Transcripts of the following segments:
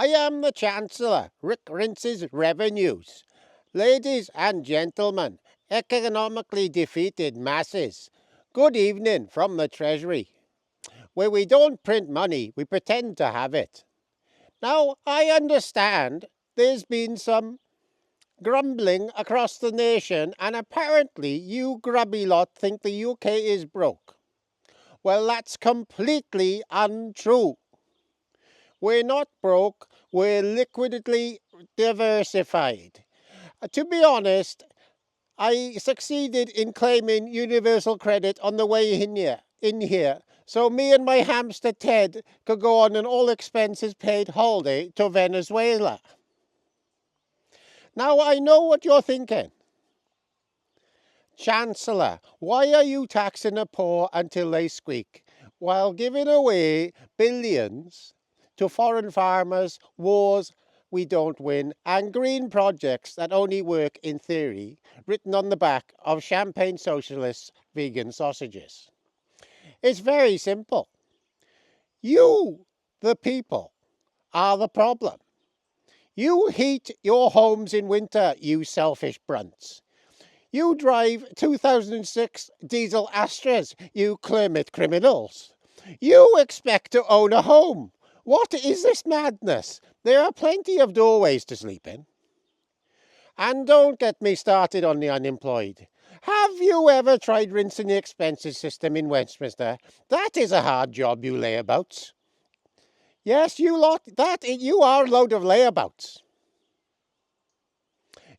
I am the Chancellor, Rick Rince's revenues. Ladies and gentlemen, economically defeated masses, good evening from the Treasury, where we don't print money, we pretend to have it. Now, I understand there's been some grumbling across the nation, and apparently you grubby lot think the UK is broke. Well, that's completely untrue. We're not broke, we're liquidly diversified. To be honest, I succeeded in claiming universal credit on the way in here, so me and my hamster Ted could go on an all expenses paid holiday to Venezuela. Now I know what you're thinking. Chancellor, why are you taxing the poor until they squeak, while giving away billions to foreign farmers, wars we don't win, and green projects that only work in theory, written on the back of champagne socialists' vegan sausages? It's very simple. You, the people, are the problem. You heat your homes in winter, you selfish brunts. You drive 2006 diesel Astras, you climate criminals. You expect to own a home. What is this madness? There are plenty of doorways to sleep in. And don't get me started on the unemployed. Have you ever tried rinsing the expenses system in Westminster? That is a hard job, you layabouts. Yes, you lot, you are a load of layabouts.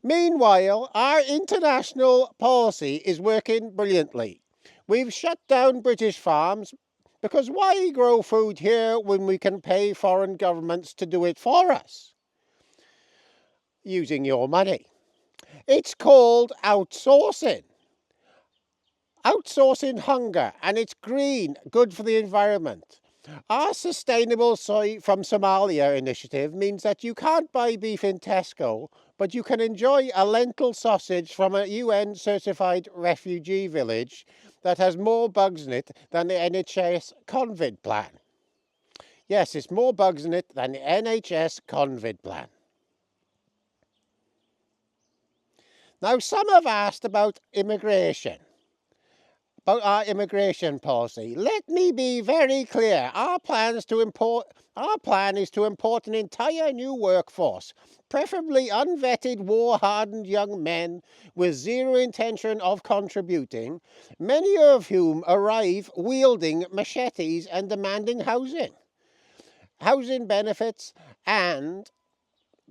Meanwhile, our international policy is working brilliantly. We've shut down British farms because why grow food here when we can pay foreign governments to do it for us? Using your money. It's called outsourcing. Outsourcing hunger, and it's green, good for the environment. Our Sustainable Soy from Somalia initiative means that you can't buy beef in Tesco, but you can enjoy a lentil sausage from a UN-certified refugee village that has more bugs in it than the NHS COVID plan. Yes, it's more bugs in it than the NHS COVID plan. Now, some have asked about immigration. About our immigration policy. Let me be very clear. Our plan is to import an entire new workforce, preferably unvetted, war-hardened young men with zero intention of contributing, many of whom arrive wielding machetes and demanding housing benefits, and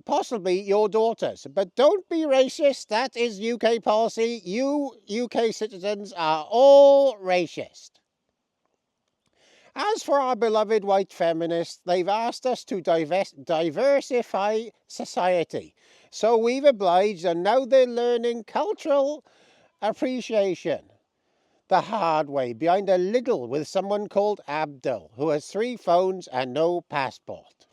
possibly your daughters. But don't be racist. That is UK policy. You UK citizens are all racist. As for our beloved white feminists, they've asked us to diversify society. So we've obliged, and now they're learning cultural appreciation the hard way behind a Lidl with someone called Abdul, who has 3 phones and no passport.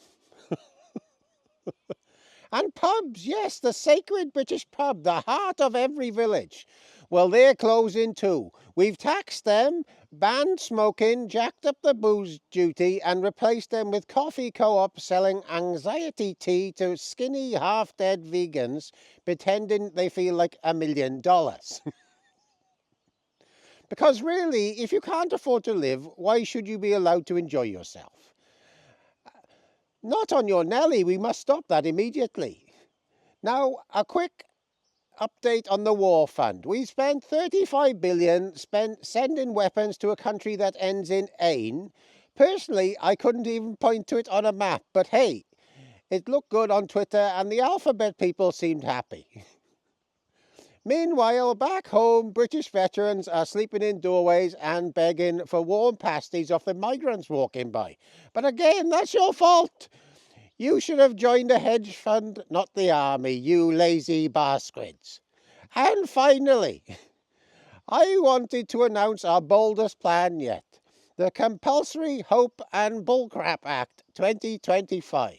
And pubs, yes, the sacred British pub, the heart of every village. Well, they're closing too. We've taxed them, banned smoking, jacked up the booze duty, and replaced them with coffee co-ops selling anxiety tea to skinny, half-dead vegans, pretending they feel like $1 million. Because really, if you can't afford to live, why should you be allowed to enjoy yourself? Not on your Nelly, we must stop that immediately. Now, a quick update on the war fund. We spent 35 billion sending weapons to a country that ends in "ain." Personally, I couldn't even point to it on a map, but hey, it looked good on Twitter and the alphabet people seemed happy. Meanwhile, back home, British veterans are sleeping in doorways and begging for warm pasties off the migrants walking by. But again, that's your fault. You should have joined a hedge fund, not the army, you lazy bastards. And finally, I wanted to announce our boldest plan yet, the Compulsory Hope and Bullcrap Act 2025.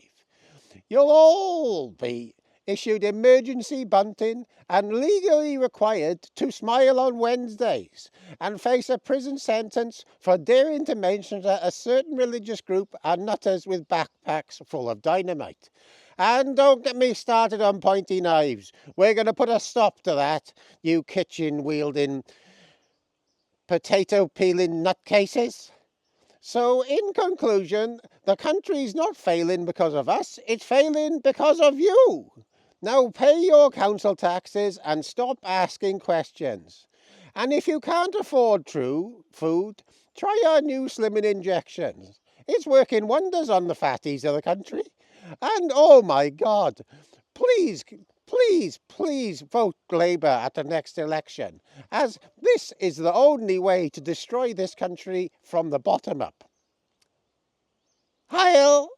You'll all be issued emergency bunting and legally required to smile on Wednesdays and face a prison sentence for daring to mention that a certain religious group are nutters with backpacks full of dynamite. And don't get me started on pointy knives. We're going to put a stop to that, you kitchen-wielding, potato-peeling nutcases. So, in conclusion, the country's not failing because of us, it's failing because of you. Now pay your council taxes and stop asking questions. And if you can't afford true food, try our new slimming injections. It's working wonders on the fatties of the country. And oh my God, please, please, please vote Labour at the next election, as this is the only way to destroy this country from the bottom up. Heil!